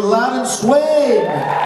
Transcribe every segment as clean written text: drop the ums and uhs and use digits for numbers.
Loud and sway.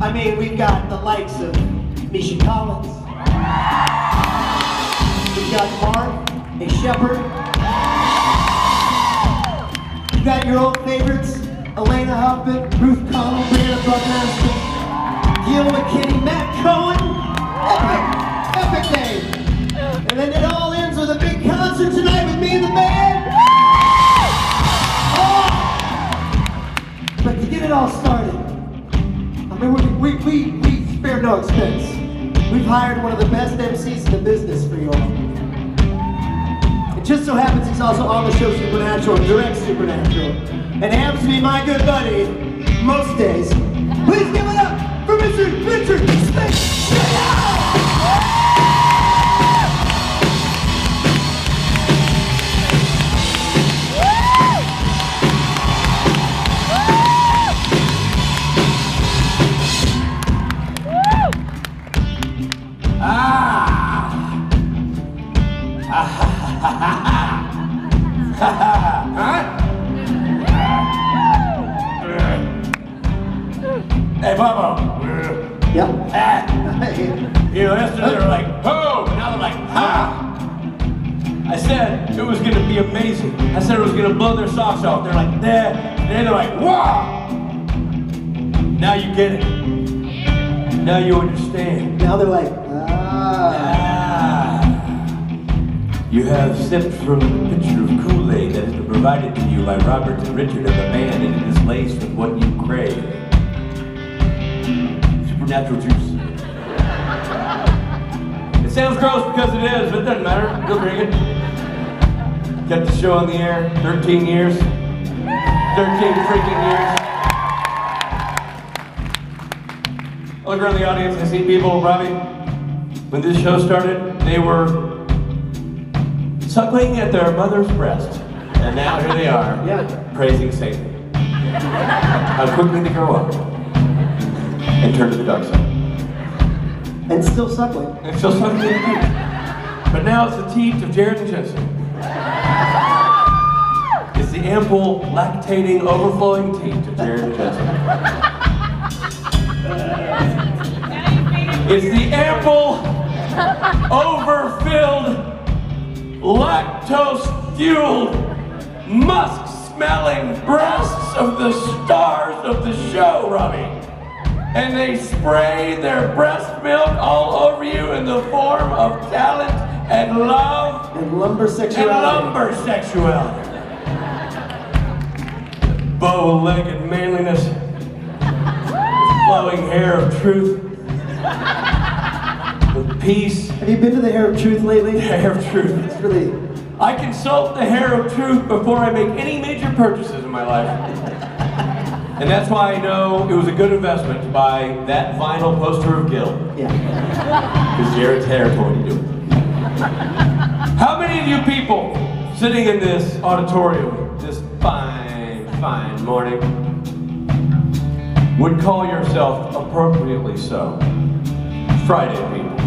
I mean, we've got the likes of Misha Collins. We've got Mark, A. Shepherd. You got your old favorites, Elena Huffman, Ruth Connell, Brianna Buckmaster, Gil McKinney, Matt Cohen. Epic day. And then it all ends with a big concert tonight with me and the band. Oh! But to get it all started, I mean, we spare no expense. We've hired one of the best MCs in the business for you all. It just so happens he's also on the show Supernatural, direct Supernatural. And happens to be my good buddy most days. Please give it up for Mr. Richard Smith. Hey, Bobo. Yep. You know, yesterday they were like, ho! And now they're like, ha! I said it was going to be amazing. I said it was going to blow their socks off. They're like, nah. And then they're like, wow! Now you get it. Now you understand. Now they're like, ah. You have sipped from the pitcher of Kool-Aid that has been provided to you by Robert and Richard of the band, and it is laced with what you crave. Supernatural juice. It sounds gross because it is, but it doesn't matter. You'll drink it. Kept the show on the air 13 years. 13 freaking years. I look around the audience and I see people, Robbie, when this show started, they were suckling at their mother's breast. And now here they are, praising Satan. How quickly they grow up and turn to the dark side. And still suckling. And still suckling. But now it's the teat of Jared and Jensen. It's the ample, lactating, overflowing teat of Jared and Jensen. It's the ample, overfilled, lactose-fueled, musk-smelling breasts of the stars of the show, Robbie. And they spray their breast milk all over you in the form of talent and love and lumber sexuality. Bow-legged manliness, flowing hair of truth, with peace. Have you been to the Hair of Truth lately? The Hair of Truth. It's really... I consult the Hair of Truth before I make any major purchases in my life. And that's why I know it was a good investment to buy that vinyl poster of Gil. Yeah. Because Jared's hair told me to do it. How many of you people sitting in this auditorium this fine morning would call yourself appropriately so Friday people?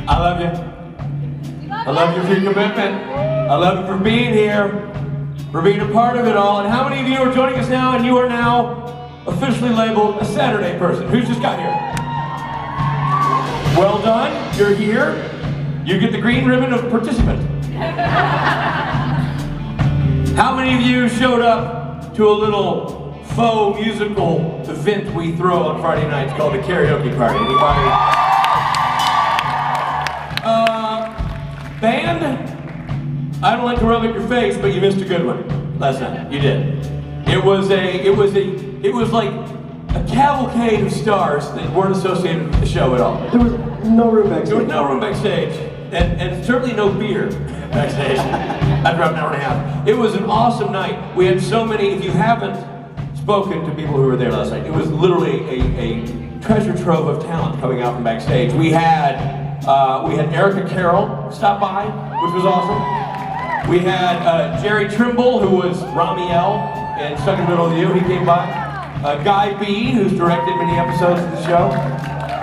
I love you. I love you for your commitment. I love you for being here, for being a part of it all. And how many of you are joining us now and you are now officially labeled a Saturday person? Who's just got here? Well done, you're here. You get the green ribbon of participant. How many of you showed up to a little faux musical event we throw on Friday nights called the karaoke party? Anybody? Band? I don't like to rub it in your face, but you missed a good one last night. You did. It was like a cavalcade of stars that weren't associated with the show at all. There was no room backstage. There was no room backstage, and certainly no beer backstage. After an hour and a half. It was an awesome night. We had so many. If you haven't spoken to people who were there last night, it was literally a treasure trove of talent coming out from backstage. We had Erica Carroll stop by, which was awesome. We had Jerry Trimble, who was Ramiel in Stuck in the Middle of You. He came by. Guy B, who's directed many episodes of the show.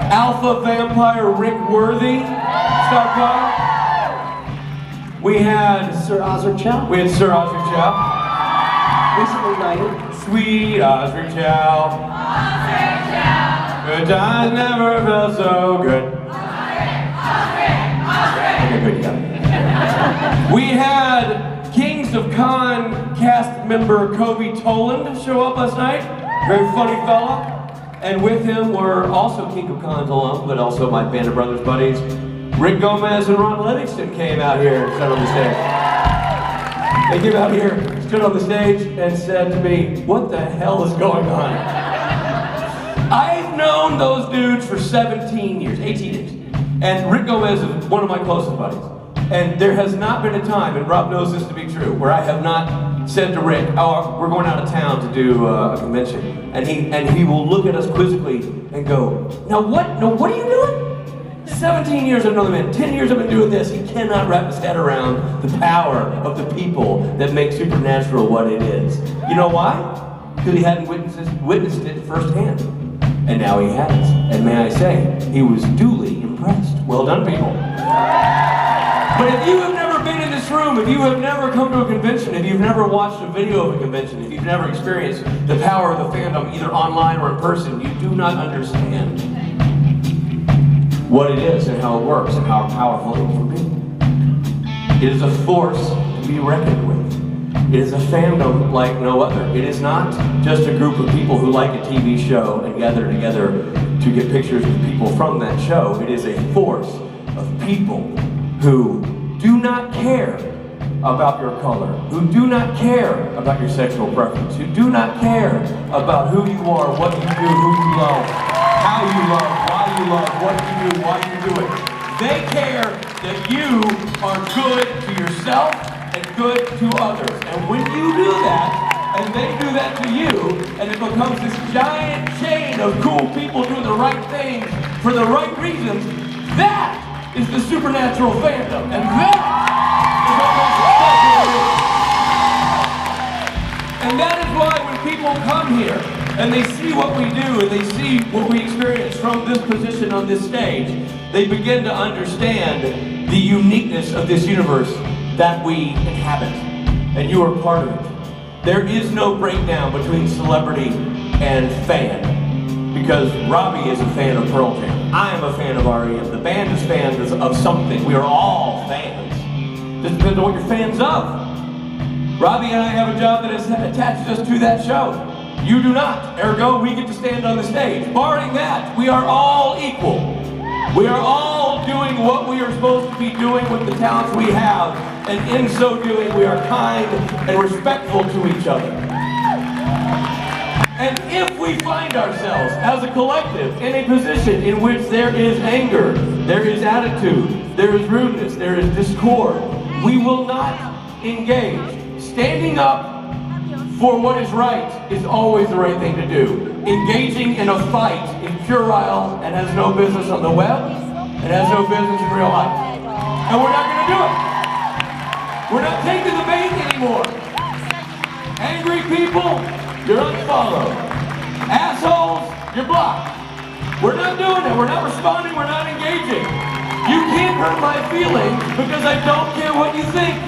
Alpha Vampire Rick Worthy stopped by. We had Sir Osric Chow. We had Sir Osric Chow. Recently knighted. Sweet Osric Chow. Osric Chow. Good times never felt so good. Okay, good, you got it. We had Kings of Con cast member Kobe Toland show up last night. Very funny fella. And with him were also King of Con's alum, but also my Band of Brothers buddies. Rick Gomez and Ron Livingston came out here and stood on the stage. They came out here, stood on the stage, and said to me, "What the hell is going on?" I've known those dudes for 17 years, 18 years. And Rick Gomez is one of my closest buddies. And there has not been a time, and Rob knows this to be true, where I have not said to Rick, "Oh, we're going out of town to do a convention." And he will look at us quizzically and go, "Now what are you doing?" 17 years I've known the man, 10 years I've been doing this. He cannot wrap his head around the power of the people that make Supernatural what it is. You know why? Because he hadn't witnessed it firsthand. And now he has. And may I say, he was duly impressed. Well done, people. But if you have never been in this room, if you have never come to a convention, if you've never watched a video of a convention, if you've never experienced the power of the fandom, either online or in person, you do not understand what it is and how it works and how powerful it can be. It is a force to be reckoned with. It is a fandom like no other. It is not just a group of people who like a TV show and gather together to get pictures of people from that show. It is a force of people who do not care about your color, who do not care about your sexual preference, who do not care about who you are, what you do, who you love, how you love, what you do, why you do it. They care that you are good to yourself and good to others. And when you do that, and they do that to you, and it becomes this giant chain of cool people doing the right things for the right reasons, that is the supernatural fandom. And that is what makes it special. And that is why when people come here, and they see what we do, and they see what we experience from this position on this stage, they begin to understand the uniqueness of this universe that we inhabit, and you are part of it. There is no breakdown between celebrity and fan, because Robbie is a fan of Pearl Jam. I am a fan of R.E.M. The band is fans of something. We are all fans. Just depends on what you're fans of. Robbie and I have a job that attaches us to that show. You do not. Ergo, we get to stand on the stage. Barring that, we are all equal. We are all doing what we are supposed to be doing with the talents we have, and in so doing, we are kind and respectful to each other. And if we find ourselves as a collective in a position in which there is anger, there is attitude, there is rudeness, there is discord, we will not engage. Standing up for what is right is always the right thing to do. Engaging in a fight is puerile and has no business on the web, and has no business in real life. And we're not going to do it. We're not taking the bait anymore. Angry people, you're unfollowed. Assholes, you're blocked. We're not doing it. We're not responding. We're not engaging. You can't hurt my feelings because I don't care what you think.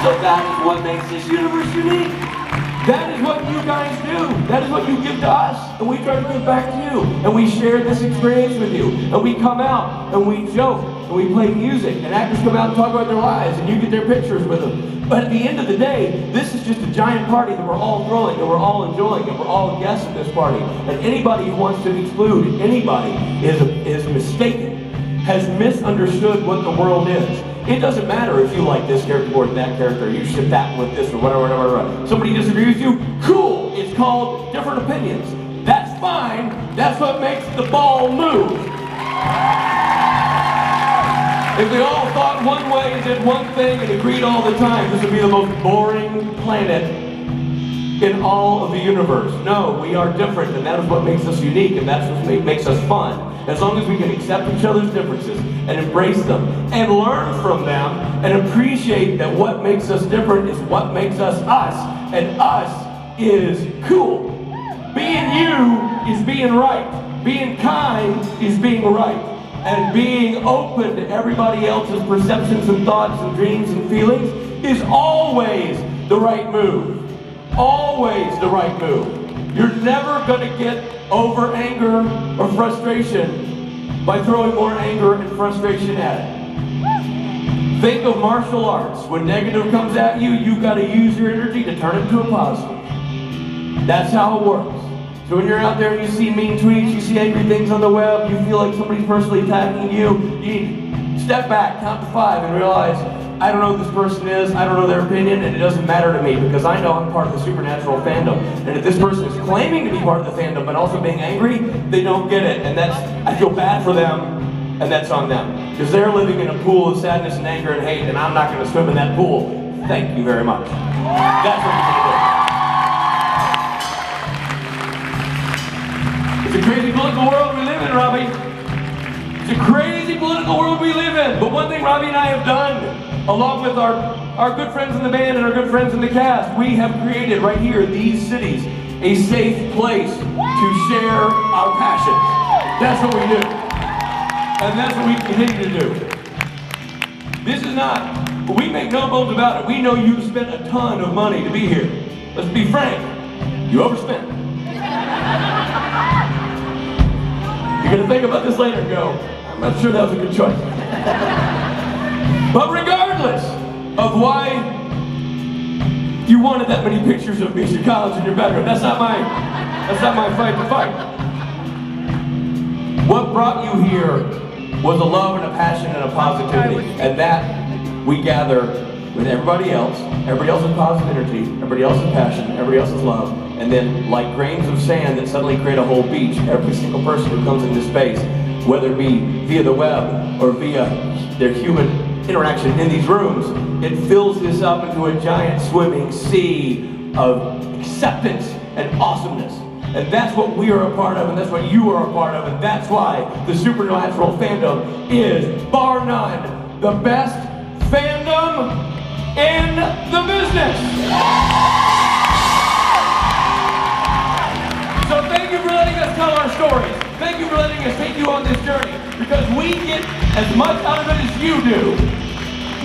So that is what makes this universe unique. That is what you guys do. That is what you give to us. And we try to give back to you. And we share this experience with you. And we come out and we joke. And we play music. And actors come out and talk about their lives. And you get their pictures with them. But at the end of the day, this is just a giant party that we're all throwing. And we're all enjoying. And we're all guests at this party. And anybody who wants to exclude anybody is mistaken. Has misunderstood what the world is. It doesn't matter if you like this character more than that character, you ship that with this or whatever. Somebody disagrees with you, cool. It's called different opinions. That's fine. That's what makes the ball move. If they all thought one way and did one thing and agreed all the time, this would be the most boring planet in all of the universe. No, we are different, and that is what makes us unique, and that's what makes us fun. As long as we can accept each other's differences and embrace them and learn from them and appreciate that what makes us different is what makes us us, and us is cool. Being you is being right. Being kind is being right. And being open to everybody else's perceptions and thoughts and dreams and feelings is always the right move. Always the right move. You're never going to get over anger or frustration by throwing more anger and frustration at it. Think of martial arts. When negative comes at you, you've got to use your energy to turn it into a positive. That's how it works. So when you're out there and you see mean tweets, you see angry things on the web, you feel like somebody's personally attacking you, you need to step back, count to 5, and realize, I don't know who this person is, I don't know their opinion, and it doesn't matter to me because I know I'm part of the supernatural fandom. And if this person is claiming to be part of the fandom but also being angry, they don't get it. And I feel bad for them, and that's on them. Because they're living in a pool of sadness and anger and hate, and I'm not going to swim in that pool. Thank you very much. That's what we're going to do. It's a crazy political world we live in, Robbie. It's a crazy political world we live in. But one thing Robbie and I have done, along with our good friends in the band and our good friends in the cast, we have created right here, these cities, a safe place to share our passions. That's what we do. And that's what we continue to do. This is not, we make no bones about it. We know you spent a ton of money to be here. Let's be frank, you overspent. You're going to think about this later and go, I'm not sure that was a good choice. But regardless, of why you wanted that many pictures of Misha Collins in your bedroom. That's not my fight to fight. What brought you here was a love and a passion and a positivity, and that we gather with everybody else's positive energy, everybody else's passion, everybody else's love, and then like grains of sand that suddenly create a whole beach, every single person who comes into space, whether it be via the web or via their human interaction in these rooms, it fills this up into a giant swimming sea of acceptance and awesomeness. And that's what we are a part of, and that's what you are a part of, and that's why the Supernatural fandom is, bar none, the best fandom in the business. So thank you for letting us tell our stories. Thank you for letting us take you on this journey, because we get as much out of it as you do.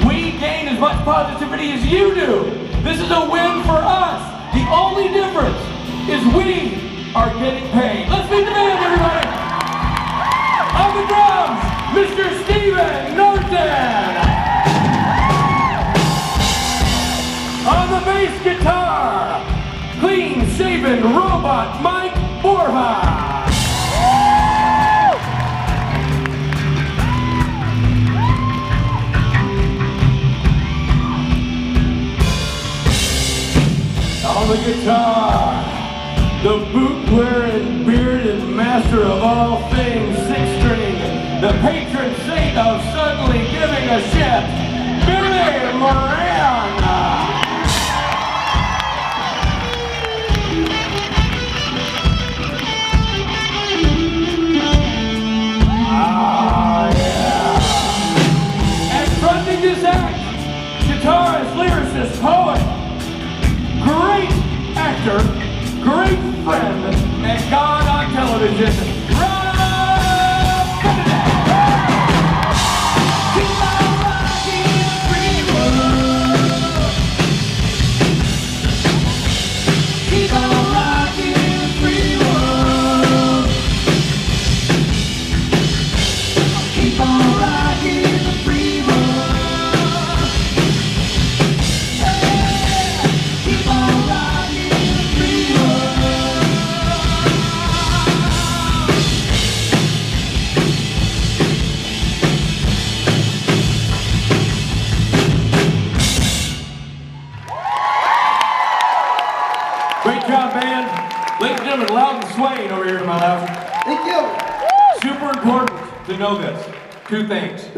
We gain as much positivity as you do. This is a win for us. The only difference is we are getting paid. Let's meet the band, everybody. On the drums, Mr. Steven Norton. On the bass guitar, clean-shaven robot Mike Borja. On the guitar, the boot-wearing, bearded master of all things six-string, the patron saint of suddenly giving a shit, Billy Moran. Ah, yeah. And fronting this act, guitarist, lyricist, poet, great actor, great friend, and God on television, Rob Benedict. Keep on rocking the free world. Keep on rocking the free world. Keep on rocking the free world. Yeah. Keep on rocking the free world. Great job, band. Ladies and gentlemen, Loud and Swain over here to my left. Thank you. Super important to know this. Two things.